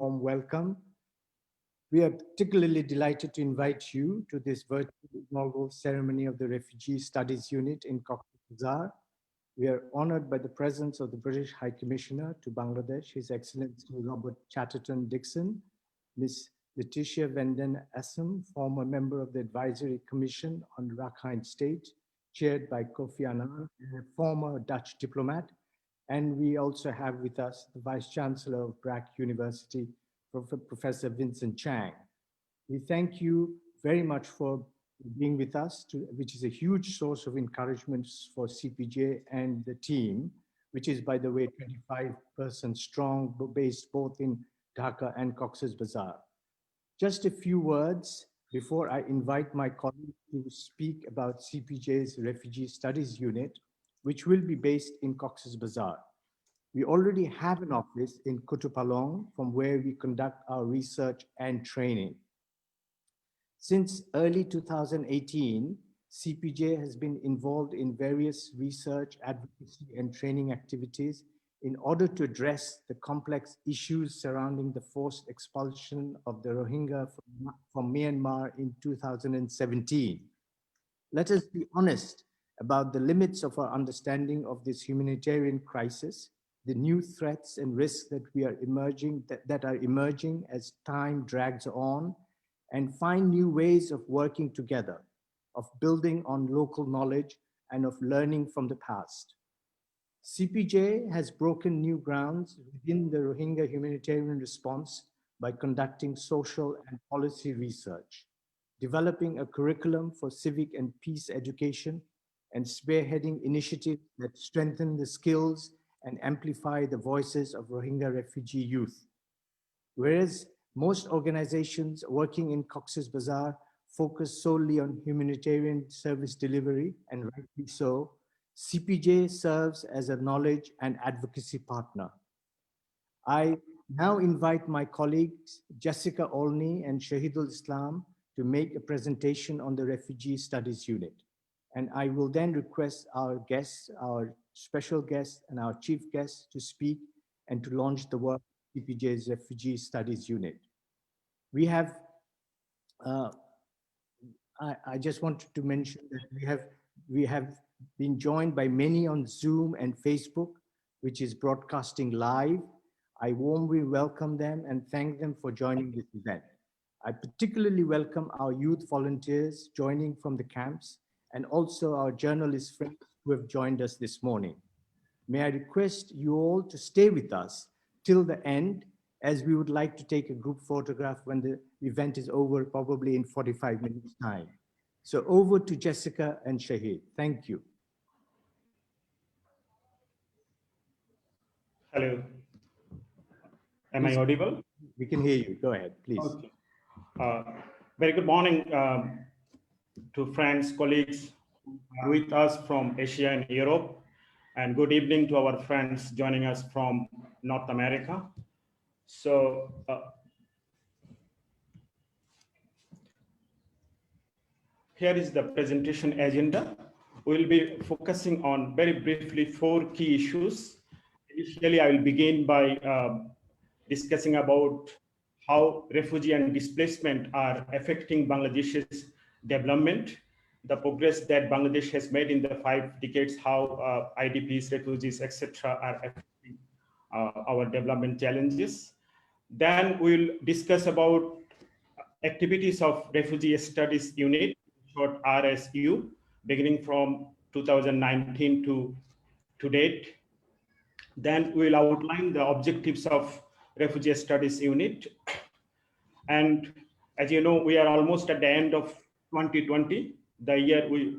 warm welcome. We are particularly delighted to invite you to this virtual inaugural ceremony of the Refugee Studies Unit in Cox'sBazar. We are honored by the presence of the British High Commissioner to Bangladesh, His Excellency Robert Chatterton Dickson, Ms. Letitia Vanden Assem, former member of the Advisory Commission on Rakhine State, chaired by Kofi Annan, a former Dutch diplomat. And we also have with us the Vice Chancellor of Brac University, Professor Vincent Chang. We thank you very much for being with us, which is a huge source of encouragement for CPJ and the team, which is, by the way, 25% strong, based both in Dhaka and Cox'sBazar. Just a few words before I invite my colleague to speak about CPJ's Refugee Studies Unit, which will be based in Cox'sBazar. We already have an office in Kutupalong from where we conduct our research and training. Since early 2018, CPJ has been involved in various research, advocacy, and training activities in order to address the complex issues surrounding the forced expulsion of the Rohingya from Myanmar in 2017. Let us be honest about the limits of our understanding of this humanitarian crisis, the new threats and risks that are emerging as time drags on, and find new ways of working together, of building on local knowledge and of learning from the past. CPJ has broken new grounds within the Rohingya humanitarian response by conducting social and policy research, developing a curriculum for civic and peace education, and spearheading initiatives that strengthen the skills and amplify the voices of Rohingya refugee youth. Whereas most organizations working in Cox'sBazar focus solely on humanitarian service delivery, and rightly so, CPJ serves as a knowledge and advocacy partner. I now invite my colleagues, Jessica Olney and Shahidul Islam, to make a presentation on the Refugee Studies Unit. And I will then request our guests, our special guests and our chief guests to speak and to launch the work of CPJ's Refugee Studies Unit. We have, I just wanted to mention that we have been joined by many on Zoom and Facebook, which is broadcasting live. I warmly welcome them and thank them for joining this event. I particularly welcome our youth volunteers joining from the camps, and also our journalist friends who have joined us this morning. May I request you all to stay with us till the end, as we would like to take a group photograph when the event is over, probably in 45 minutes time. So over to Jessica and Shahid. Thank you. Hello. Am I audible? We can hear you. Go ahead, please. Okay. Very good morning to friends, colleagues with us from Asia and Europe, and good evening to our friends joining us from North America. So here is the presentation agenda. We'll be focusing on very briefly 4 key issues. Initially, I will begin by discussing about how refugee and displacement are affecting Bangladesh's development, the progress that Bangladesh has made in the 5 decades, how IDPs, refugees, etc. are affecting our development challenges. Then we'll discuss about activities of Refugee Studies Unit, short RSU, beginning from 2019 to date. Then we'll outline the objectives of Refugee Studies Unit. And as you know, we are almost at the end of 2020, the year we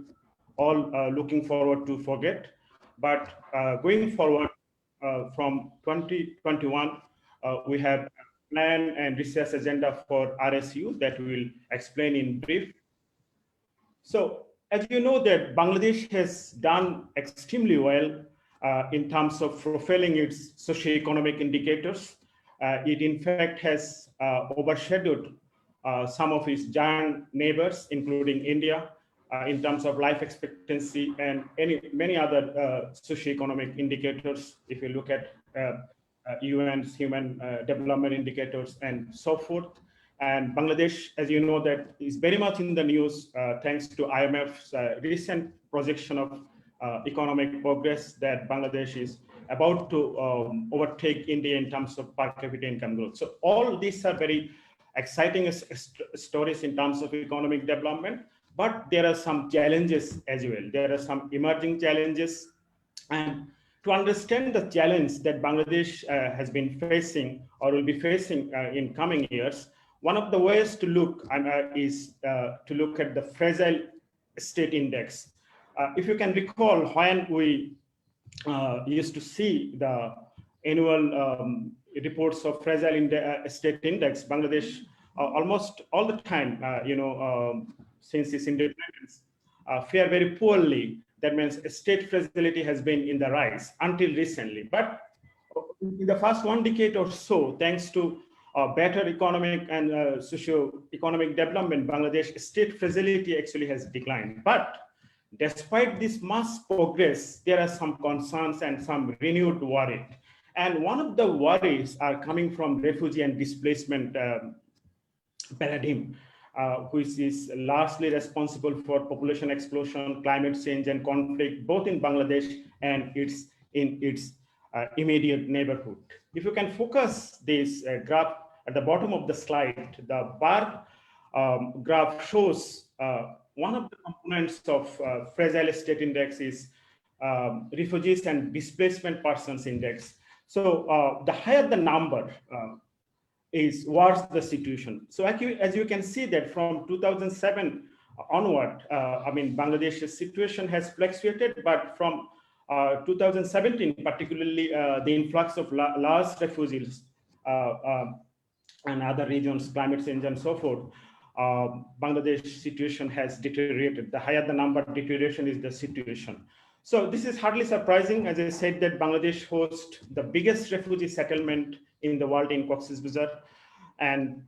all looking forward to forget. But going forward from 2021, we have a plan and research agenda for RSU that we will explain in brief. So as you know, that Bangladesh has done extremely well in terms of profiling its socioeconomic indicators. It in fact has overshadowed some of its giant neighbors, including India, in terms of life expectancy and many other socioeconomic indicators. If you look at UN's human development indicators and so forth. And Bangladesh, as you know, that is very much in the news thanks to IMF's recent projection of economic progress, that Bangladesh is about to overtake India in terms of per capita income growth. So all these are very exciting stories in terms of economic development, but there are some challenges as well. There are some emerging challenges, and to understand the challenge that Bangladesh has been facing or will be facing in coming years, one of the ways to look is to look at the fragile state index. If you can recall, when we used to see the annual reports of fragile state index, Bangladesh almost all the time, since its independence, fare very poorly. That means state fragility has been in the rise until recently. But in the first 1 decade or so, thanks to better economic and socio-economic development, Bangladesh state fragility actually has declined. But despite this mass progress, there are some concerns and some renewed worry. And one of the worries are coming from refugee and displacement paradigm, which is largely responsible for population explosion, climate change, and conflict, both in Bangladesh and in its immediate neighborhood. If you can focus this graph at the bottom of the slide, the bar graph shows one of the components of fragile state index is refugees and displacement persons index. So the higher the number is worse the situation. So as you can see that from 2007 onward, Bangladesh's situation has fluctuated, but from 2017, particularly the influx of large refugees and other regions, climate change and so forth, Bangladesh situation has deteriorated. The higher the number, deterioration is the situation. So this is hardly surprising. As I said, that Bangladesh hosts the biggest refugee settlement in the world in Cox'sBazar, and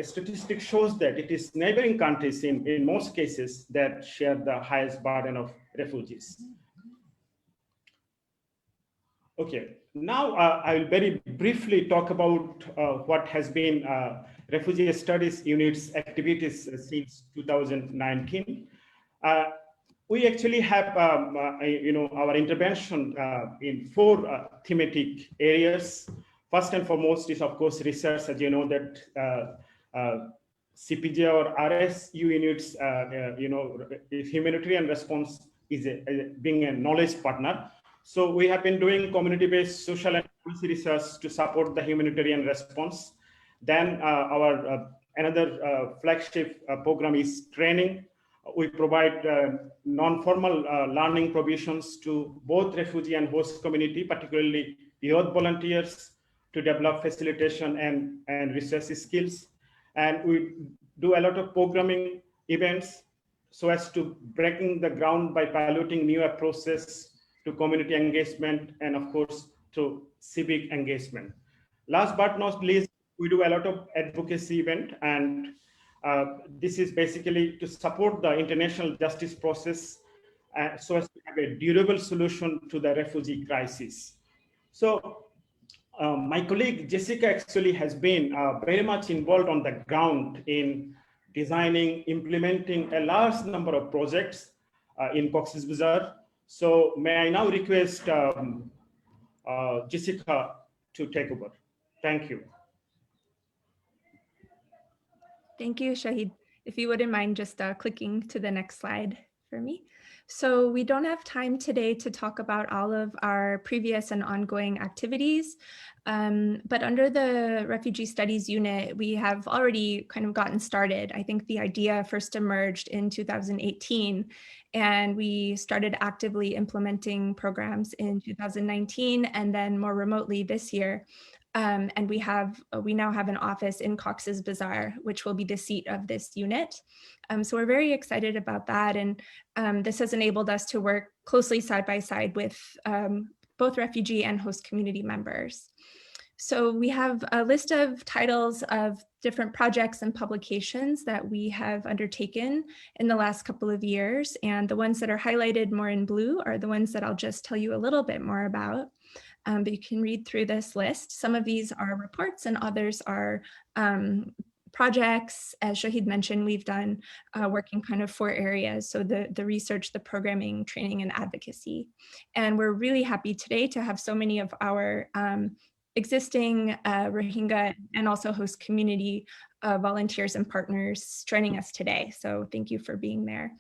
statistics shows that it is neighboring countries in most cases that share the highest burden of refugees. Okay, now I will very briefly talk about what has been Refugee Studies Unit's activities since 2019. We actually have, our intervention in 4 thematic areas. First and foremost is, of course, research. As you know, that CPJ or RSU units, humanitarian response is being a knowledge partner. So we have been doing community-based social and policy research to support the humanitarian response. Then our another flagship program is training. We provide non-formal learning provisions to both refugee and host community, particularly youth volunteers, to develop facilitation and research skills. And we do a lot of programming events so as to breaking the ground by piloting new approaches to community engagement and, of course, to civic engagement. Last but not least, we do a lot of advocacy event, and this is basically to support the international justice process so as to have a durable solution to the refugee crisis. So my colleague Jessica actually has been very much involved on the ground in designing, implementing a large number of projects in Cox'sBazar. So may I now request Jessica to take over. Thank you. Thank you, Shahid. If you wouldn't mind just clicking to the next slide for me. So we don't have time today to talk about all of our previous and ongoing activities, but under the Refugee Studies Unit, we have already kind of gotten started. I think the idea first emerged in 2018, and we started actively implementing programs in 2019, and then more remotely this year. And we now have an office in Cox'sBazar, which will be the seat of this unit. So we're very excited about that. And this has enabled us to work closely side by side with both refugee and host community members. So we have a list of titles of different projects and publications that we have undertaken in the last couple of years. And the ones that are highlighted more in blue are the ones that I'll just tell you a little bit more about. but you can read through this list. Some of these are reports and others are projects. As Shahid mentioned, we've done work in kind of 4 areas. So the research, the programming, training, and advocacy. And we're really happy today to have so many of our existing Rohingya and also host community volunteers and partners joining us today. So thank you for being there.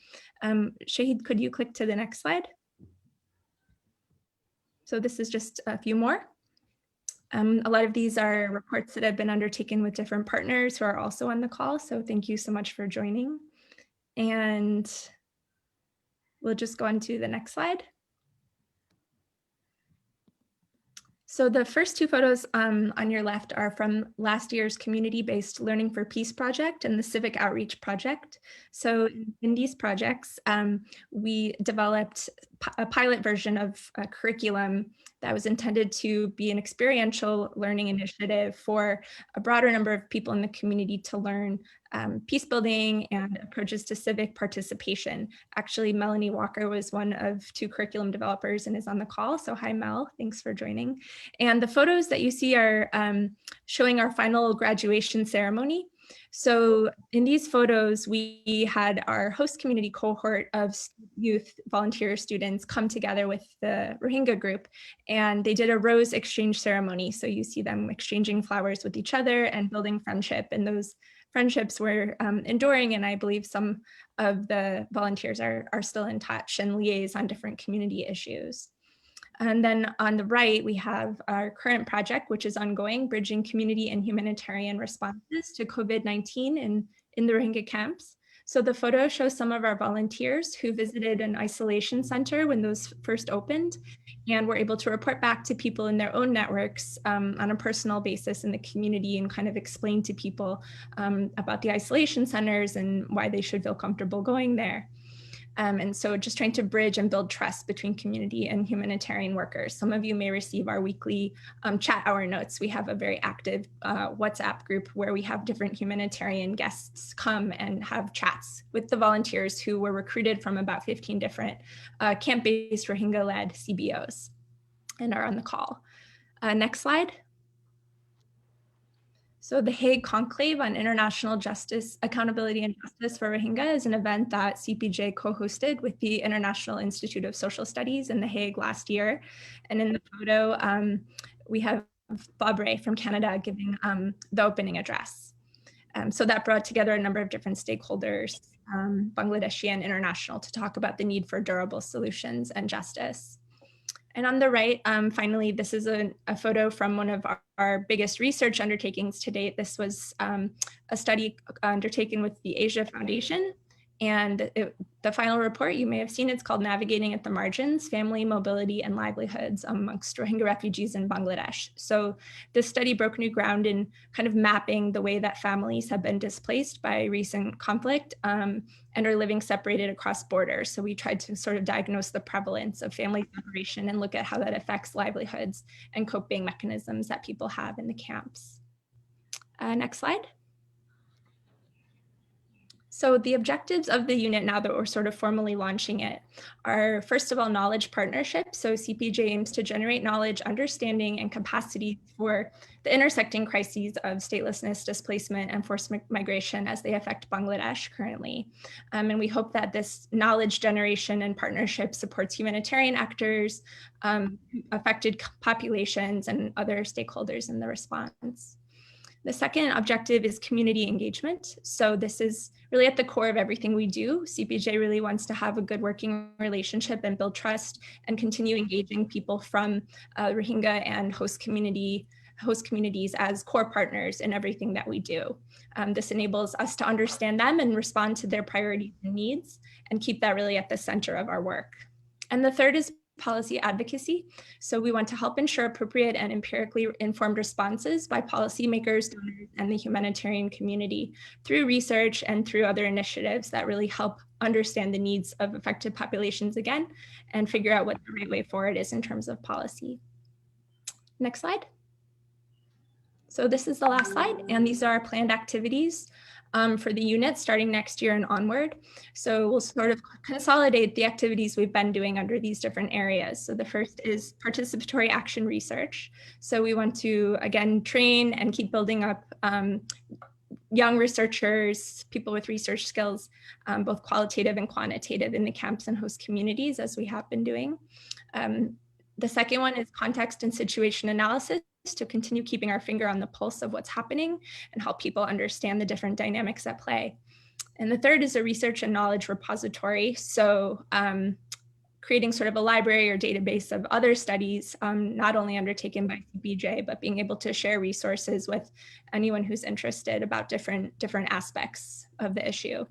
Shahid, could you click to the next slide? So this is just a few more. A lot of these are reports that have been undertaken with different partners who are also on the call. So thank you so much for joining. And we'll just go on to the next slide. So the first 2 photos on your left are from last year's community-based Learning for Peace project and the Civic Outreach project. So in these projects, we developed a pilot version of a curriculum that was intended to be an experiential learning initiative for a broader number of people in the community to learn peace building and approaches to civic participation. Actually, Melanie Walker was one of 2 curriculum developers and is on the call. So hi, Mel, thanks for joining. And the photos that you see are showing our final graduation ceremony. So in these photos, we had our host community cohort of youth volunteer students come together with the Rohingya group, and they did a rose exchange ceremony. So you see them exchanging flowers with each other and building friendship. And those friendships were enduring, and I believe some of the volunteers are still in touch and liaise on different community issues. And then on the right, we have our current project, which is ongoing, bridging community and humanitarian responses to COVID-19 in the Rohingya camps. So the photo shows some of our volunteers who visited an isolation center when those first opened, and were able to report back to people in their own networks on a personal basis in the community and kind of explain to people about the isolation centers and why they should feel comfortable going there. And so just trying to bridge and build trust between community and humanitarian workers. Some of you may receive our weekly chat hour notes. We have a very active WhatsApp group where we have different humanitarian guests come and have chats with the volunteers who were recruited from about 15 different camp-based Rohingya-led CBOs and are on the call. Next slide. So the Hague Conclave on International Justice, Accountability and Justice for Rohingya is an event that CPJ co-hosted with the International Institute of Social Studies in The Hague last year. And in the photo, we have Bob Ray from Canada giving the opening address. So that brought together a number of different stakeholders, Bangladeshi and international, to talk about the need for durable solutions and justice. And on the right, finally, this is a photo from one of our biggest research undertakings to date. This was a study undertaken with the Asia Foundation. And the final report, you may have seen, it's called Navigating at the Margins, Family, Mobility, and Livelihoods Amongst Rohingya Refugees in Bangladesh. So this study broke new ground in kind of mapping the way that families have been displaced by recent conflict and are living separated across borders. So we tried to sort of diagnose the prevalence of family separation and look at how that affects livelihoods and coping mechanisms that people have in the camps. Next slide. So the objectives of the unit, now that we're sort of formally launching it, are first of all, knowledge partnership. So CPJ aims to generate knowledge, understanding, and capacity for the intersecting crises of statelessness, displacement, and forced migration as they affect Bangladesh currently. And we hope that this knowledge generation and partnership supports humanitarian actors, affected populations, and other stakeholders in the response. The second objective is community engagement. So this is really at the core of everything we do. CPJ really wants to have a good working relationship and build trust and continue engaging people from Rohingya and host communities as core partners in everything that we do. This enables us to understand them and respond to their priorities and needs and keep that really at the center of our work. And the third is policy advocacy. So we want to help ensure appropriate and empirically informed responses by policymakers, donors, and the humanitarian community through research and through other initiatives that really help understand the needs of affected populations again and figure out what the right way forward is in terms of policy. Next slide. So this is the last slide, and these are our planned activities. for the unit starting next year and onward. So we'll sort of consolidate the activities we've been doing under these different areas. So the first is participatory action research. So we want to, again, train and keep building up young researchers, people with research skills, both qualitative and quantitative in the camps and host communities, as we have been doing. The second one is context and situation analysis, to continue keeping our finger on the pulse of what's happening and help people understand the different dynamics at play. And the third is a research and knowledge repository. So creating sort of a library or database of other studies, not only undertaken by CBJ, but being able to share resources with anyone who's interested about different aspects of the issue.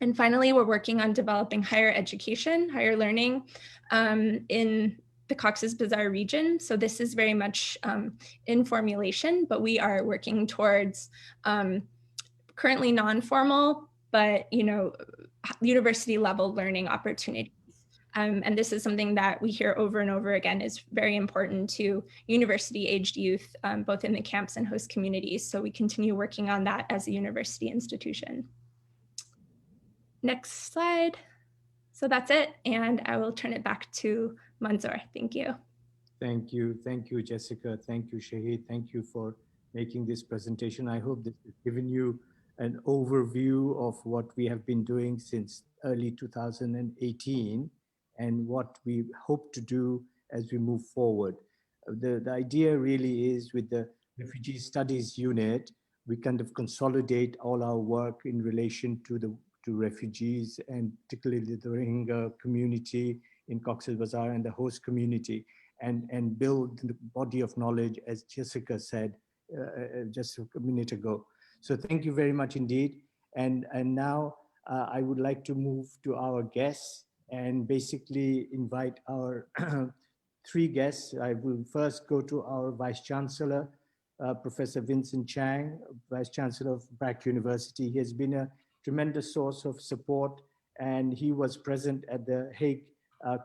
And finally, we're working on developing higher education, higher learning in the Cox'sBazar region. So this is very much in formulation, but we are working towards currently non-formal, but university level learning opportunities. And this is something that we hear over and over again is very important to university-aged youth, both in the camps and host communities. So we continue working on that as a university institution. Next slide. So that's it. And I will turn it back to Manzoor. Thank you. Thank you. Thank you, Jessica. Thank you, Shahid. Thank you for making this presentation. I hope this has given you an overview of what we have been doing since early 2018 and what we hope to do as we move forward. The idea really is with the Refugee Studies Unit, we kind of consolidate all our work in relation to refugees and particularly the Rohingya community in Cox'sBazar and the host community and build the body of knowledge, as Jessica said just a minute ago. So thank you very much indeed. And now I would like to move to our guests and basically invite our three guests. I will first go to our Vice Chancellor, Professor Vincent Chang, Vice Chancellor of Brac University. He has been a tremendous source of support, and he was present at the Hague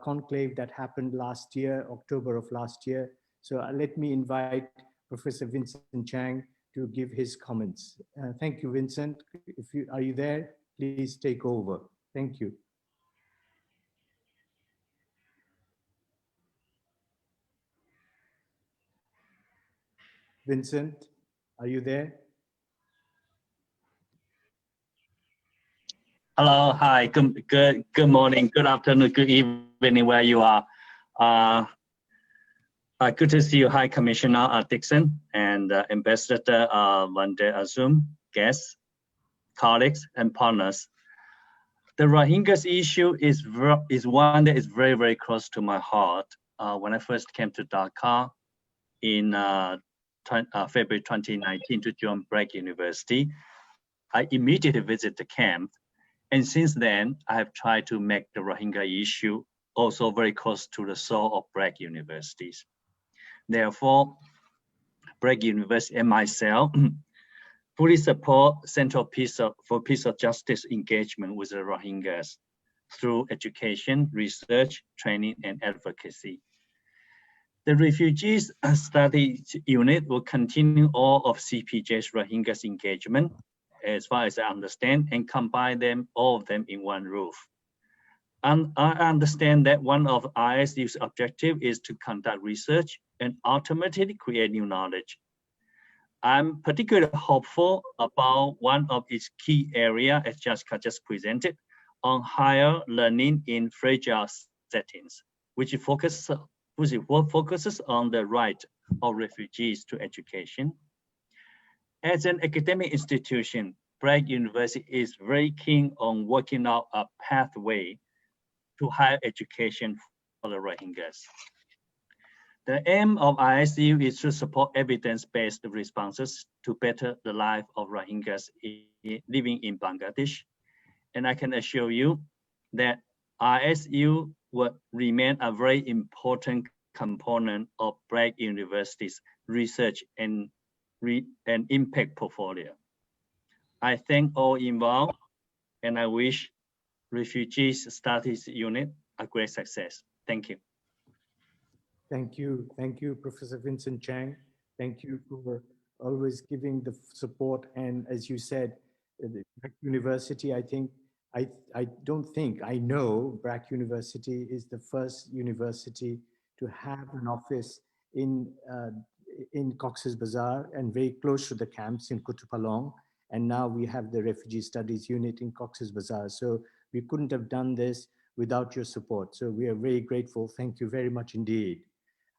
conclave that happened last year, October of last year. So let me invite Professor Vincent Chang to give his comments. Thank you, Vincent. Are you there? Please take over. Thank you. Vincent, are you there? Hello, hi, good morning, good afternoon, good evening, where you are. Good to see you. Hi, Commissioner Dickson and Ambassador Van der Azum, guests, colleagues, and partners. The Rohingya issue is one that is very, very close to my heart. When I first came to Dhaka in February 2019 to join Brac University, I immediately visited the camp. And since then, I have tried to make the Rohingya issue also very close to the soul of Brac universities. Therefore, Brac University and myself fully support Central for Peace of Justice engagement with the Rohingyas through education, research, training, and advocacy. The Refugee Studies Unit will continue all of CPJ's Rohingyas engagement, as far as I understand, and combine all of them in one roof. And I understand that one of ISU's objective is to conduct research and ultimately create new knowledge. I'm particularly hopeful about one of its key areas, as Jessica just presented, on higher learning in fragile settings, which focuses on the right of refugees to education. As an academic institution, Brac University is very keen on working out a pathway to higher education for the Rohingyas. The aim of ISU is to support evidence-based responses to better the life of Rohingyas living in Bangladesh. And I can assure you that ISU will remain a very important component of Brac University's research and impact portfolio. I thank all involved, and I wish Refugee Studies Unit a great success. Thank you. Thank you. Thank you, Professor Vincent Chang. Thank you for always giving the support. And as you said, Brac University, I know Brac University is the first university to have an office in Cox'sBazar and very close to the camps in Kutupalong. And now we have the Refugee Studies Unit in Cox'sBazar. So we couldn't have done this without your support. So we are very grateful. Thank you very much indeed.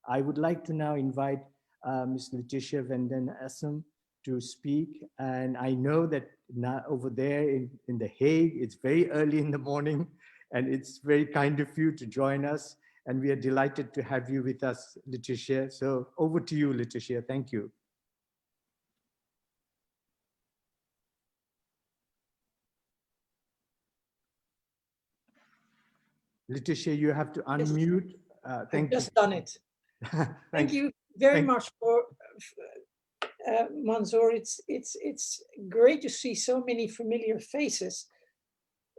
I would like to now invite Ms. Letitia Vanden Assem to speak. And I know that now over there in The Hague, it's very early in the morning, and it's very kind of you to join us. And we are delighted to have you with us, Letitia. So over to you, Letitia. Thank you. Letitia, you have to unmute. Thank you. Just done it. Thank you very much for Manzoor. It's great to see so many familiar faces,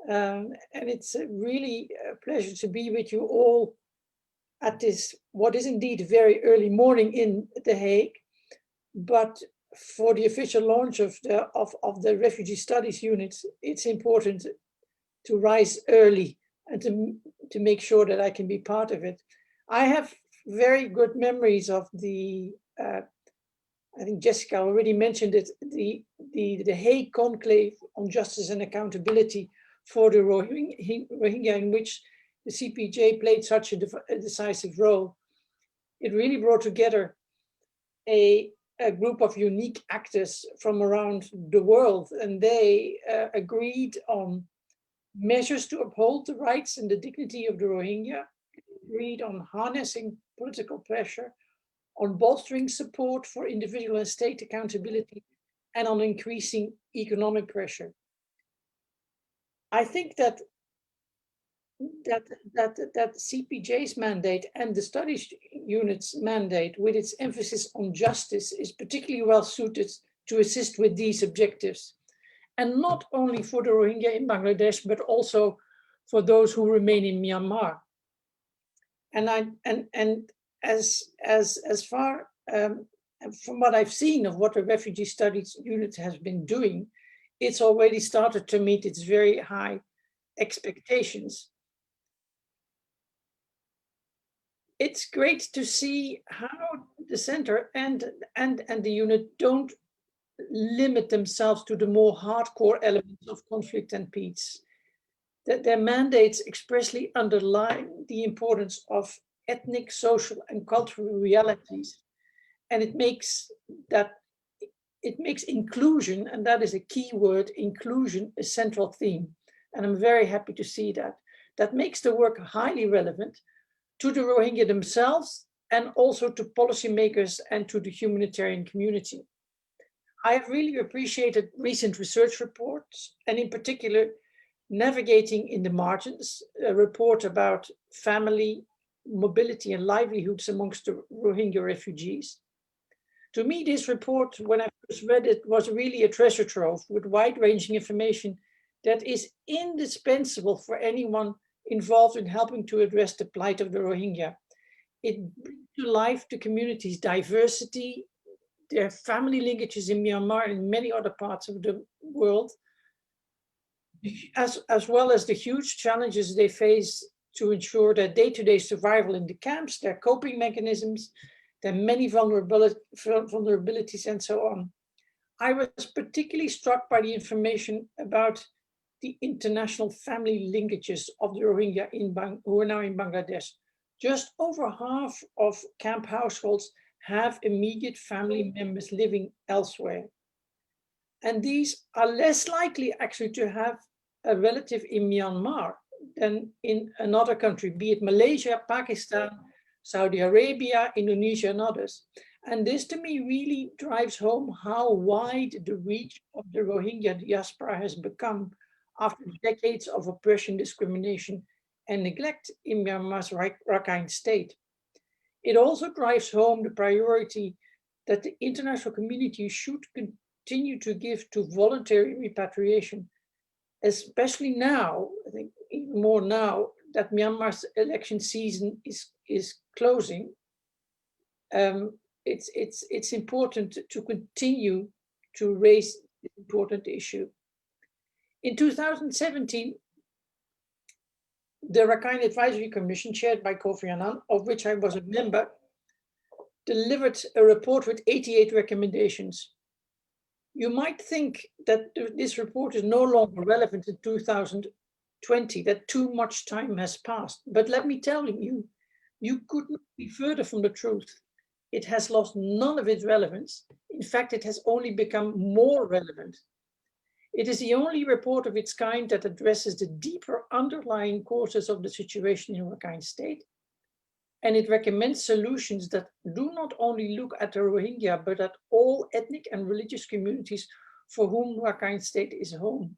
and it's really a pleasure to be with you all at this what is indeed a very early morning in The Hague, but for the official launch of the Refugee Studies Unit, it's important to rise early and to make sure that I can be part of it. I have very good memories of the, I think Jessica already mentioned it, the Hague Conclave on Justice and Accountability for the Rohingya, in which the CPJ played such a decisive role. It really brought together a group of unique actors from around the world, and they agreed on measures to uphold the rights and the dignity of the Rohingya, agreed on harnessing political pressure, on bolstering support for individual and state accountability, and on increasing economic pressure. I think that CPJ's mandate and the studies unit's mandate, with its emphasis on justice, is particularly well suited to assist with these objectives. And not only for the Rohingya in Bangladesh, but also for those who remain in Myanmar. And as far from what I've seen of what the Refugee Studies Unit has been doing, it's already started to meet its very high expectations. It's great to see how the center and the unit don't limit themselves to the more hardcore elements of conflict and peace. That their mandates expressly underline the importance of ethnic, social, and cultural realities. And it makes inclusion, and that is a key word, inclusion, a central theme. And I'm very happy to see that. That makes the work highly relevant to the Rohingya themselves, and also to policymakers and to the humanitarian community. I have really appreciated recent research reports, and in particular, Navigating in the Margins, a report about family, mobility, and livelihoods amongst the Rohingya refugees. To me, this report, when I first read it, was really a treasure trove with wide-ranging information that is indispensable for anyone involved in helping to address the plight of the Rohingya. It brings to life the community's diversity, their family linkages in Myanmar and many other parts of the world, as well as the huge challenges they face to ensure their day-to-day survival in the camps, their coping mechanisms, their many vulnerabilities, and so on. I was particularly struck by the information about the international family linkages of the Rohingya who are now in Bangladesh. Just over half of camp households have immediate family members living elsewhere. And these are less likely actually to have a relative in Myanmar than in another country, be it Malaysia, Pakistan, Saudi Arabia, Indonesia, and others. And this to me really drives home how wide the reach of the Rohingya diaspora has become after decades of oppression, discrimination, and neglect in Myanmar's Rakhine state. It also drives home the priority that the international community should continue to give to voluntary repatriation, especially now, I think even more now, that Myanmar's election season is closing. It's important to continue to raise this important issue. In 2017, the Rakhine Advisory Commission, chaired by Kofi Annan, of which I was a member, delivered a report with 88 recommendations. You might think that this report is no longer relevant in 2020, that too much time has passed. But let me tell you, you could not be further from the truth. It has lost none of its relevance. In fact, it has only become more relevant. It is the only report of its kind that addresses the deeper underlying causes of the situation in Rakhine State. And it recommends solutions that do not only look at the Rohingya, but at all ethnic and religious communities for whom Rakhine State is home.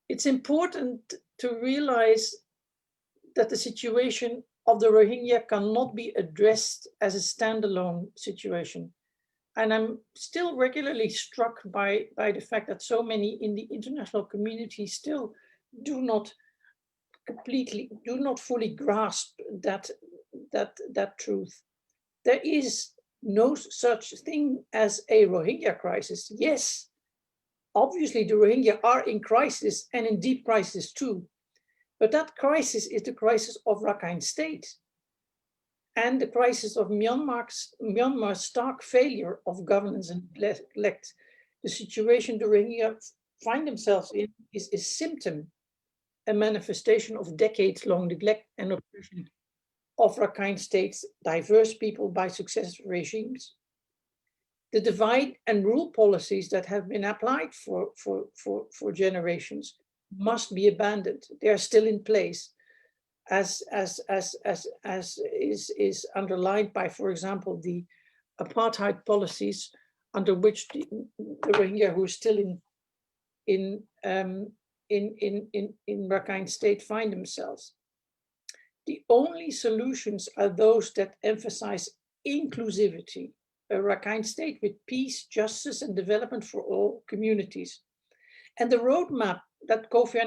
It's important to realize that the situation of the Rohingya cannot be addressed as a standalone situation. And I'm still regularly struck by the fact that so many in the international community still do not fully grasp that truth. There is no such thing as a Rohingya crisis. Yes, obviously the Rohingya are in crisis and in deep crisis too. But that crisis is the crisis of Rakhine State and the crisis of Myanmar's stark failure of governance and neglect. The situation the Rohingya find themselves in is a symptom, a manifestation of decades-long neglect and oppression of Rakhine State's diverse people by successive regimes. The divide and rule policies that have been applied for generations must be abandoned. They are still in place, as is underlined by, for example, the apartheid policies under which the Rohingya who are still in Rakhine State find themselves. The only solutions are those that emphasize inclusivity, a Rakhine State with peace, justice, and development for all communities. And the roadmap that Kofi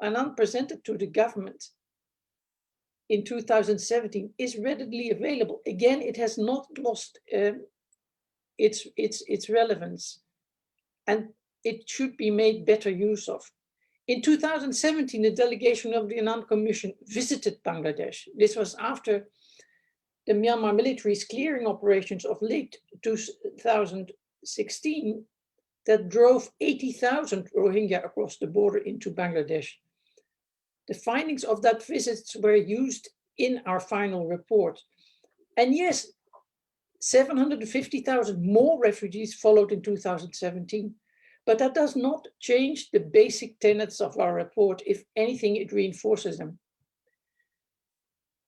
Annan presented to the government in 2017 is readily available. Again, it has not lost its relevance, and it should be made better use of. In 2017, the delegation of the Annan Commission visited Bangladesh. This was after the Myanmar military's clearing operations of late 2016 that drove 80,000 Rohingya across the border into Bangladesh. The findings of that visit were used in our final report. And yes, 750,000 more refugees followed in 2017, but that does not change the basic tenets of our report. If anything, it reinforces them.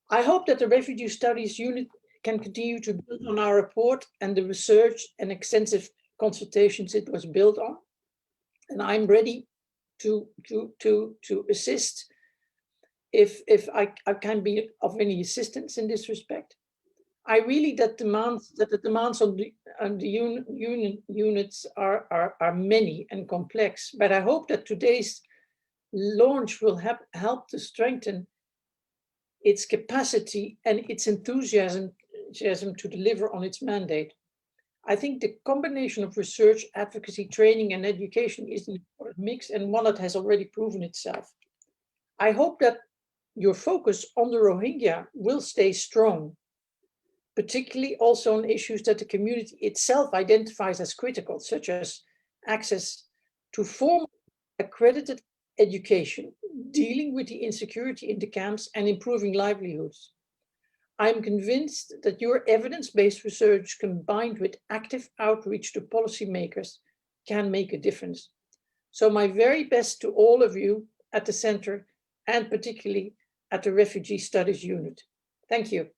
I hope that the Refugee Studies Unit can continue to build on our report and the research and extensive consultations it was built on. And I'm ready to assist if I can be of any assistance in this respect. I really that the demands on the units are many and complex, but I hope that today's launch will help to strengthen its capacity and its enthusiasm to deliver on its mandate. I think the combination of research, advocacy, training, and education is an important mix, and one that has already proven itself. I hope that your focus on the Rohingya will stay strong, particularly also on issues that the community itself identifies as critical, such as access to formal accredited education, dealing with the insecurity in the camps, and improving livelihoods. I'm convinced that your evidence-based research combined with active outreach to policymakers can make a difference. So my very best to all of you at the center and particularly at the Refugee Studies Unit. Thank you.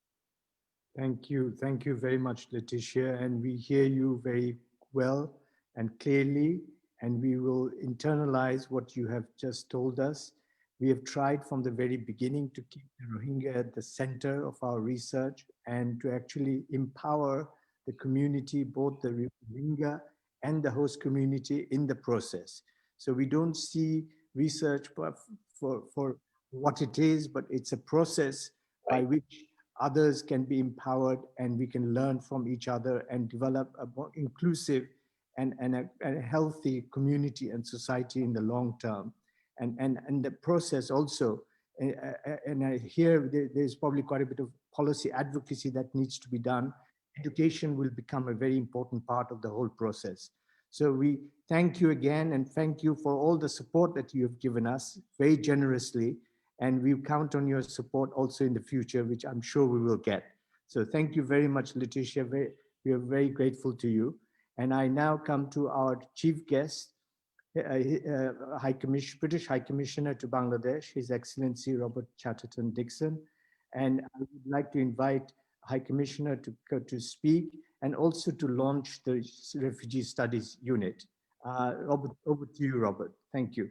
Thank you. Thank you very much, Letitia. And we hear you very well and clearly, and we will internalize what you have just told us. We have tried from the very beginning to keep the Rohingya at the center of our research and to actually empower the community, both the Rohingya and the host community in the process. So we don't see research for what it is, but it's a process by which others can be empowered and we can learn from each other and develop a more inclusive and a healthy community and society in the long term. And the process also, and I hear there's probably quite a bit of policy advocacy that needs to be done. Education will become a very important part of the whole process. So we thank you again, and thank you for all the support that you have given us very generously. And we count on your support also in the future, which I'm sure we will get. So thank you very much, Letitia. We are very grateful to you. And I now come to our chief guest, British High Commissioner to Bangladesh, His Excellency Robert Chatterton Dickson. And I would like to invite High Commissioner to speak and also to launch the Refugee Studies Unit. Robert, over to you, Robert. Thank you.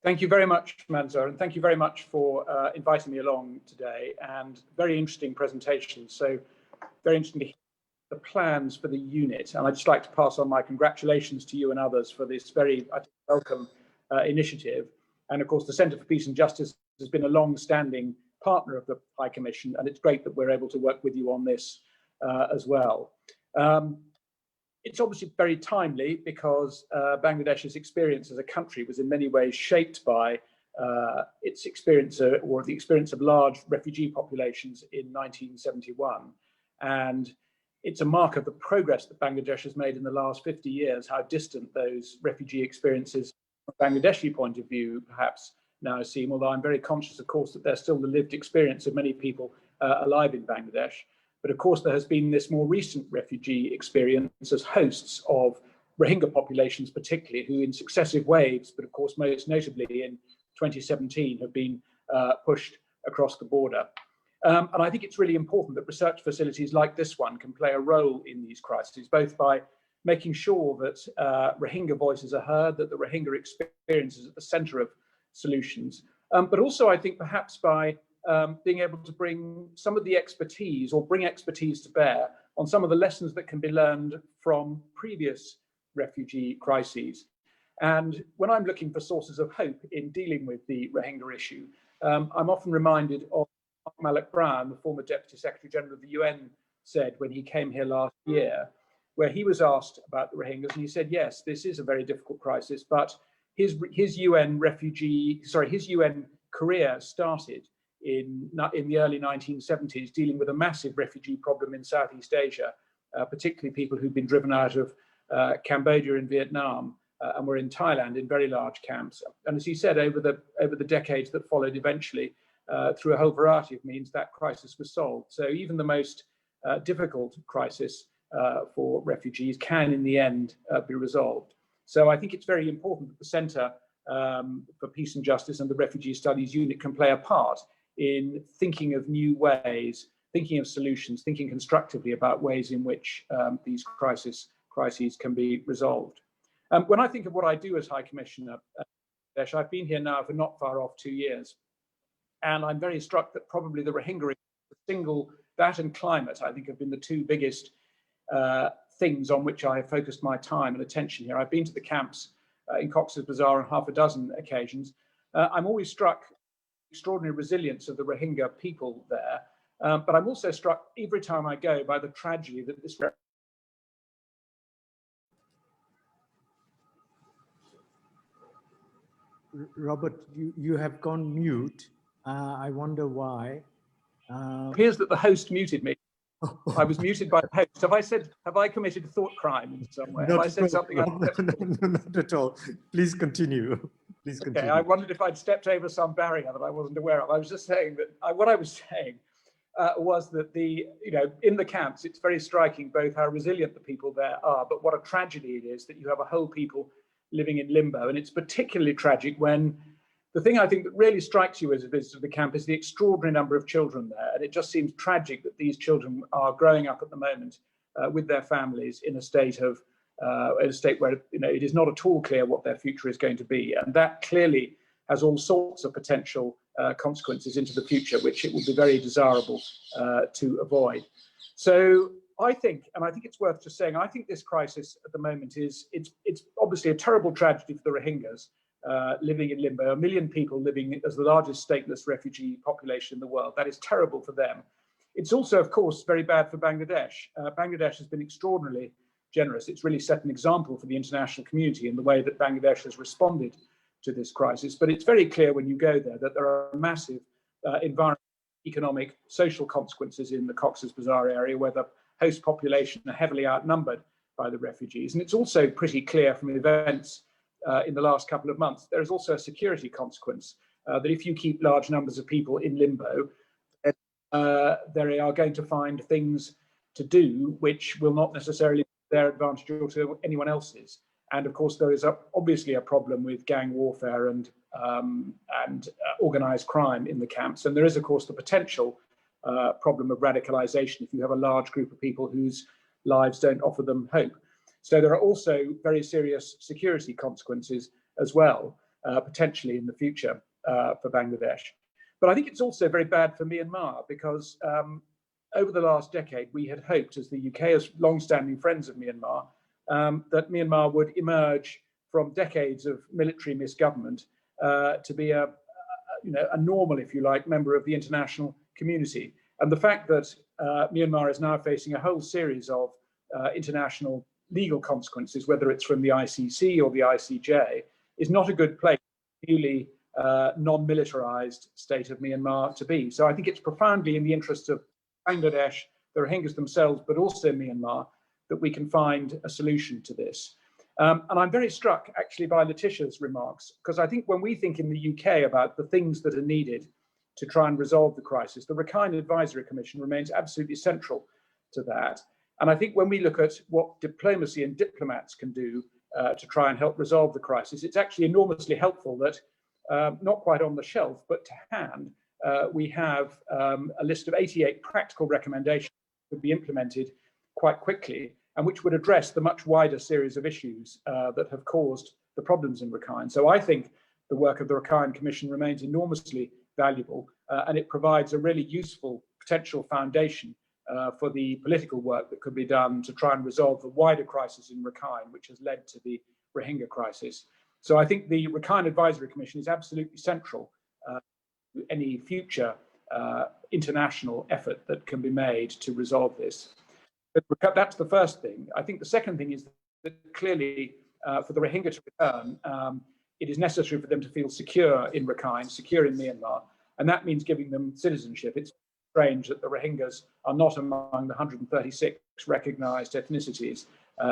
Thank you very much, Manzar, and thank you very much for inviting me along today, and very interesting presentation. So very interesting to hear the plans for the unit. And I'd just like to pass on my congratulations to you and others for this very, I think, welcome initiative. And of course, the Centre for Peace and Justice has been a long-standing partner of the High Commission, and it's great that we're able to work with you on this as well. It's obviously very timely because Bangladesh's experience as a country was in many ways shaped by its experience or the experience of large refugee populations in 1971. And it's a mark of the progress that Bangladesh has made in the last 50 years, how distant those refugee experiences from a Bangladeshi point of view perhaps now seem, although I'm very conscious, of course, that they're still the lived experience of many people alive in Bangladesh. But of course, there has been this more recent refugee experience as hosts of Rohingya populations, particularly, who in successive waves, but of course, most notably in 2017, have been pushed across the border. And I think it's really important that research facilities like this one can play a role in these crises, both by making sure that Rohingya voices are heard, that the Rohingya experience is at the center of solutions, but also I think perhaps by being able to bring some of the expertise or bring expertise to bear on some of the lessons that can be learned from previous refugee crises. And when I'm looking for sources of hope in dealing with the Rohingya issue, I'm often reminded of what Malek Brown, the former Deputy Secretary General of the UN, said when he came here last year, where he was asked about the Rohingyas, and he said, yes, this is a very difficult crisis, but his UN career started in the early 1970s, dealing with a massive refugee problem in Southeast Asia, particularly people who've been driven out of Cambodia and Vietnam and were in Thailand in very large camps. And as he said, over the decades that followed, eventually, through a whole variety of means, that crisis was solved. So even the most difficult crisis for refugees can, in the end, be resolved. So I think it's very important that the Centre for Peace and Justice and the Refugee Studies Unit can play a part in thinking of new ways, thinking of solutions, thinking constructively about ways in which these crises can be resolved. When I think of what I do as High Commissioner, I've been here now for not far off 2 years, and I'm very struck that probably the Rohingya that and climate, I think, have been the two biggest things on which I have focused my time and attention here. I've been to the camps in Cox'sBazar on half a dozen occasions. I'm always struck extraordinary resilience of the Rohingya people there, but I'm also struck every time I go by the tragedy that this. Robert, you have gone mute. I wonder why. It appears that the host muted me. I was muted by the host. Have I committed a thought crime in some way? Have I said something? No, not at all. Please continue. Please continue. Okay, I wondered if I'd stepped over some barrier that I wasn't aware of. I was just saying that what I was saying was that in the camps, it's very striking both how resilient the people there are, but what a tragedy it is that you have a whole people living in limbo. And it's particularly tragic when the thing I think that really strikes you as a visitor to the camp is the extraordinary number of children there. And it just seems tragic that these children are growing up at the moment with their families in a state where it is not at all clear what their future is going to be. And that clearly has all sorts of potential consequences into the future, which it would be very desirable to avoid. So I think it's worth just saying, I think this crisis at the moment it's obviously a terrible tragedy for the Rohingyas living in limbo, 1 million people living as the largest stateless refugee population in the world. That is terrible for them. It's also, of course, very bad for Bangladesh. Bangladesh has been extraordinarily generous. It's really set an example for the international community in the way that Bangladesh has responded to this crisis. But it's very clear when you go there that there are massive environmental, economic, social consequences in the Cox'sBazar area, where the host population are heavily outnumbered by the refugees. And it's also pretty clear from events in the last couple of months, there is also a security consequence that if you keep large numbers of people in limbo, they are going to find things to do which will not necessarily be their advantage or to anyone else's. And of course, there is obviously a problem with gang warfare and organized crime in the camps. And there is, of course, the potential problem of radicalization if you have a large group of people whose lives don't offer them hope. So there are also very serious security consequences as well, potentially in the future for Bangladesh. But I think it's also very bad for Myanmar because over the last decade, we had hoped, as the UK, as long-standing friends of Myanmar, that Myanmar would emerge from decades of military misgovernment to be a normal, if you like, member of the international community. And the fact that Myanmar is now facing a whole series of international legal consequences, whether it's from the ICC or the ICJ, is not a good place for the newly non-militarized state of Myanmar to be. So I think it's profoundly in the interests of Bangladesh, the Rohingyas themselves, but also Myanmar, that we can find a solution to this. And I'm very struck actually by Letitia's remarks, because I think when we think in the UK about the things that are needed to try and resolve the crisis, the Rakhine Advisory Commission remains absolutely central to that. And I think when we look at what diplomacy and diplomats can do to try and help resolve the crisis, it's actually enormously helpful that, not quite on the shelf, but to hand, we have a list of 88 practical recommendations that could be implemented quite quickly, and which would address the much wider series of issues that have caused the problems in Rakhine. So I think the work of the Rakhine Commission remains enormously valuable, and it provides a really useful potential foundation for the political work that could be done to try and resolve the wider crisis in Rakhine, which has led to the Rohingya crisis. So I think the Rakhine Advisory Commission is absolutely central to any future international effort that can be made to resolve this. But that's the first thing. I think the second thing is that clearly for the Rohingya to return, it is necessary for them to feel secure in Rakhine, secure in Myanmar, and that means giving them citizenship. It's strange that the Rohingyas are not among the 136 recognized ethnicities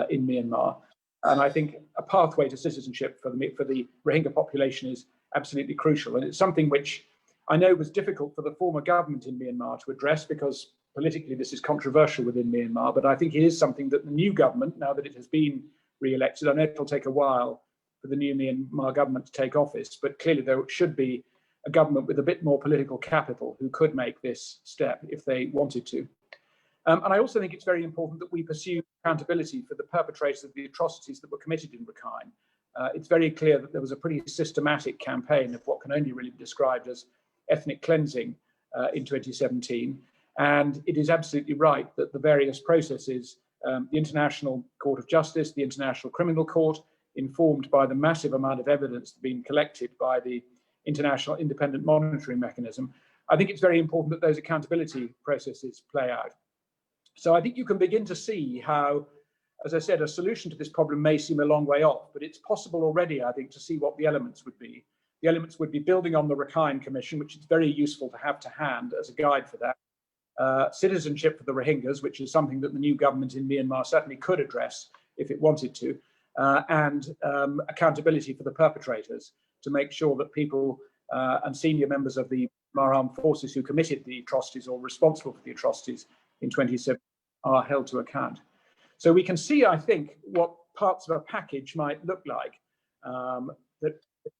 in Myanmar. And I think a pathway to citizenship for the Rohingya population is absolutely crucial. And it's something which I know was difficult for the former government in Myanmar to address because politically this is controversial within Myanmar, but I think it is something that the new government, now that it has been re-elected, I know it'll take a while for the new Myanmar government to take office, but clearly there should be a government with a bit more political capital who could make this step if they wanted to. And I also think it's very important that we pursue accountability for the perpetrators of the atrocities that were committed in Rakhine. It's very clear that there was a pretty systematic campaign of what can only really be described as ethnic cleansing in 2017. And it is absolutely right that the various processes, the International Court of Justice, the International Criminal Court, informed by the massive amount of evidence being collected by the International Independent Monitoring Mechanism, I think it's very important that those accountability processes play out. So I think you can begin to see how, as I said, a solution to this problem may seem a long way off, but it's possible already, I think, to see what the elements would be. The elements would be building on the Rakhine Commission, which is very useful to have to hand as a guide for that. Citizenship for the Rohingyas, which is something that the new government in Myanmar certainly could address if it wanted to, and accountability for the perpetrators to make sure that people and senior members of the Myanmar armed forces who committed the atrocities or responsible for the atrocities in 2017 are held to account. So we can see, I think, what parts of a package might look like that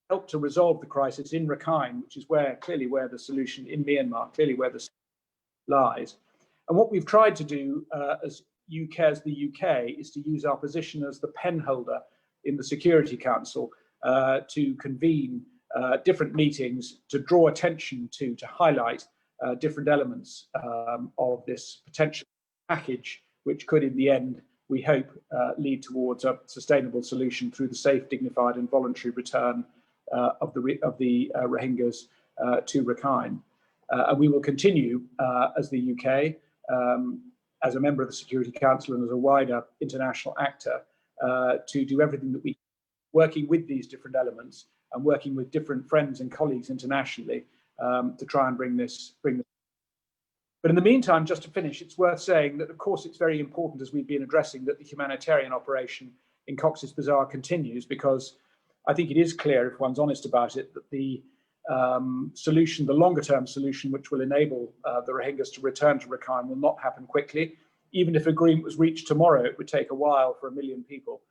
help to resolve the crisis in Rakhine, which is clearly where the solution in Myanmar, clearly where the lies. And what we've tried to do as the UK is to use our position as the pen holder in the Security Council to convene different meetings to draw attention to highlight different elements of this potential package, which could in the end, we hope, lead towards a sustainable solution through the safe, dignified and voluntary return of the Rohingyas to Rakhine. And we will continue as the UK as a member of the Security Council and as a wider international actor, to do everything that we can, working with these different elements and working with different friends and colleagues internationally to try and bring this. But in the meantime, just to finish, it's worth saying that, of course, it's very important, as we've been addressing, that the humanitarian operation in Cox'sBazar continues, because I think it is clear, if one's honest about it, that the solution, the longer-term solution, which will enable the Rohingyas to return to Rakhine, will not happen quickly. Even if agreement was reached tomorrow, it would take a while for 1 million people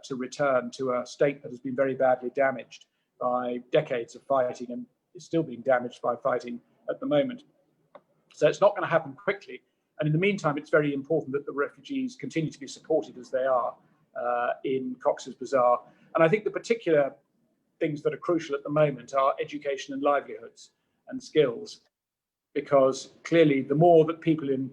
to return to a state that has been very badly damaged by decades of fighting and is still being damaged by fighting at the moment. So it's not going to happen quickly. And in the meantime, it's very important that the refugees continue to be supported as they are in Cox'sBazar. And I think the particular things that are crucial at the moment are education and livelihoods and skills, because clearly the more that people in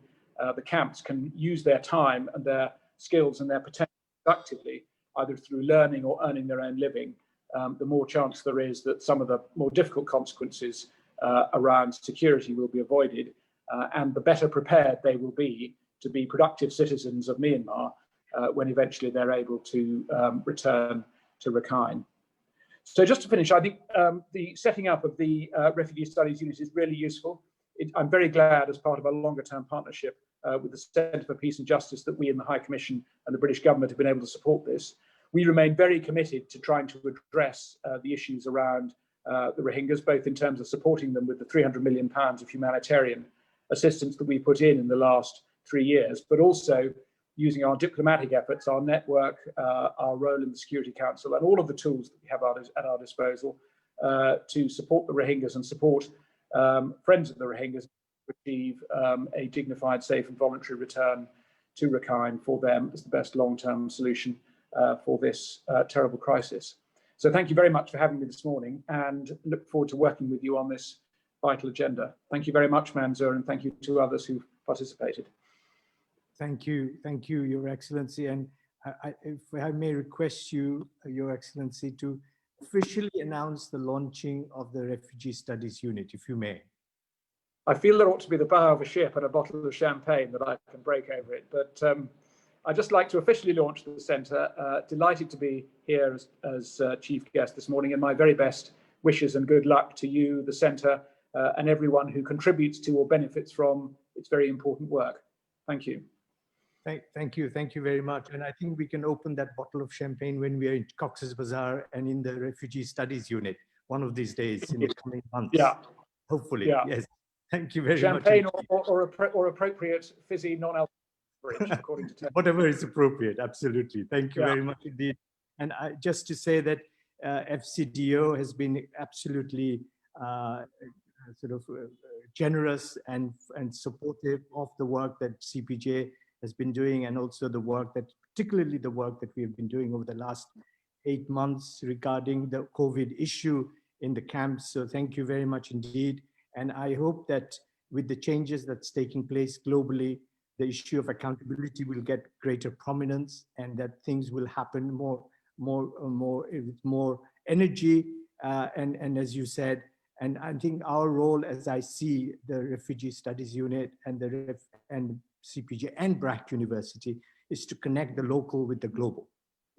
the camps can use their time and their skills and their potential productively, either through learning or earning their own living, the more chance there is that some of the more difficult consequences around security will be avoided, and the better prepared they will be to be productive citizens of Myanmar when eventually they're able to return to Rakhine. So just to finish, I think the setting up of the Refugee Studies Unit is really useful. I'm very glad, as part of a longer-term partnership with the Centre for Peace and Justice, that we in the High Commission and the British government have been able to support this. We remain very committed to trying to address the issues around the Rohingyas, both in terms of supporting them with the £300 million of humanitarian assistance that we put in the last 3 years, but also using our diplomatic efforts, our network, our role in the Security Council, and all of the tools that we have at our disposal to support the Rohingyas and support friends of the Rohingyas to achieve a dignified, safe and voluntary return to Rakhine for them as the best long-term solution for this terrible crisis. So thank you very much for having me this morning, and look forward to working with you on this vital agenda. Thank you very much, Manzoor, and thank you to others who participated. Thank you, Your Excellency. And if I may request you, Your Excellency, to officially announce the launching of the Refugee Studies Unit, if you may. I feel there ought to be the bow of a ship and a bottle of champagne that I can break over it, but I'd just like to officially launch the centre. Delighted to be here as chief guest this morning, and my very best wishes and good luck to you, the centre, and everyone who contributes to or benefits from its very important work. Thank you. Thank you very much. And I think we can open that bottle of champagne when we are in Cox'sBazar and in the Refugee Studies Unit one of these days in the coming months. Yeah. Hopefully. Yeah. Yes. Thank you very champagne much. Champagne or appropriate fizzy non-alcoholic, according to Tony. Whatever is appropriate. Absolutely. Thank you very much indeed. And just to say that FCDO has been absolutely generous and supportive of the work that CPJ has been doing, and also particularly the work that we have been doing over the last 8 months regarding the COVID issue in the camps. So thank you very much indeed. And I hope that with the changes that's taking place globally, the issue of accountability will get greater prominence, and that things will happen with more energy. And as you said, and I think our role, as I see the Refugee Studies Unit and CPJ and Brac University, is to connect the local with the global.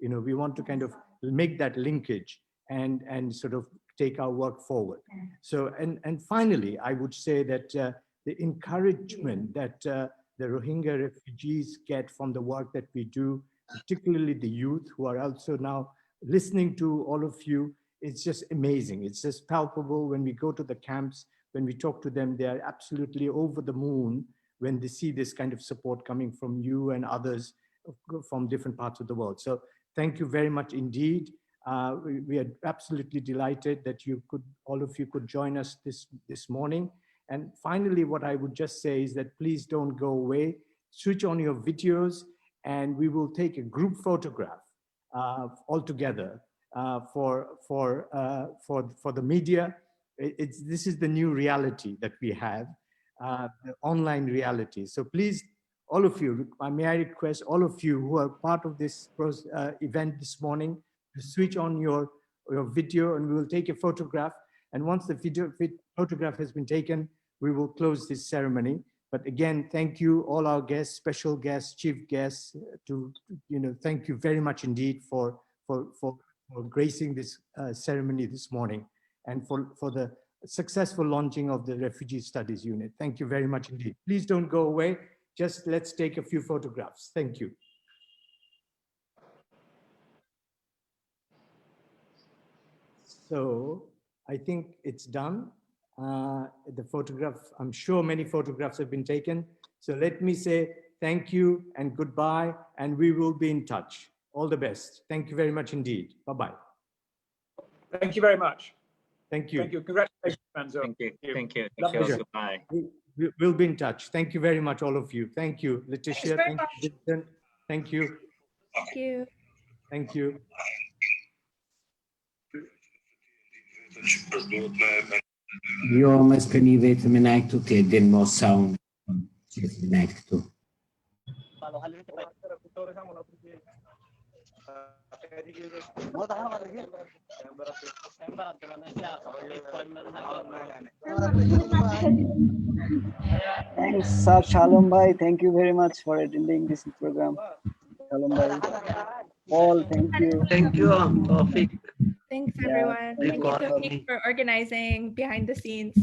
You know, we want to kind of make that linkage and sort of take our work forward. So, and finally, I would say that the encouragement that the Rohingya refugees get from the work that we do, particularly the youth who are also now listening to all of you, it's just amazing. It's just palpable when we go to the camps, when we talk to them, they are absolutely over the moon when they see this kind of support coming from you and others from different parts of the world. So thank you very much indeed. We are absolutely delighted that all of you could join us this morning. And finally, what I would just say is that please don't go away. Switch on your videos, and we will take a group photograph all together for the media. This is the new reality that we have, the online reality. So please, all of you, may I request all of you who are part of this event this morning to switch on your video, and we will take a photograph. And once the photograph has been taken, we will close this ceremony. But again, thank you, all our guests, special guests, chief guests, thank you very much indeed for gracing this ceremony this morning, and for the successful launching of the Refugee Studies Unit. Thank you very much indeed. Please don't go away. Just let's take a few photographs. Thank you. So I think it's done. The photograph, I'm sure many photographs have been taken. So let me say thank you and goodbye, and we will be in touch. All the best. Thank you very much indeed. Bye-bye. Thank you very much. Thank you. Thank you. Congratulations, Manzo. Thank you. Thank you. Love Thank you. you. Goodbye. We'll be in touch. Thank you very much, all of you. Thank you, Letitia. Thanks very Thank you, Vincent. Thank you. Thank you. Thank you. Jag men ska ni veta min äkto till den må sound min äkto. Thanks, Shalom Bhai. Thank you very much for attending this program. Shalom Bhai. Paul, thank you. Thank you, Tawfiq. Thanks, Yeah, everyone. thank Thank you you, for Tawfiq, for organizing behind the scenes.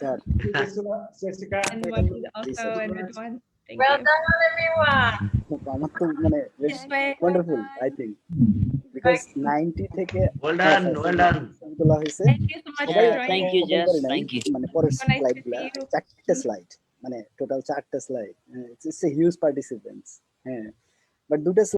Chat. And Wahid also, and Ridwan. Thank Well you. done, everyone. আমার তো মানে This way. wonderful, I think, because 90 থেকে Well done, well done. তোলা হয়েছে। Thank you so much for সবাই joining. Thank you, comment Jess. করে নাই, Thank you. মানে পরের So nice to slide see গুলা you. 4টা স্লাইড, মানে টোটাল 4টা slide, it's a huge participants, হ্যাঁ, but দুটো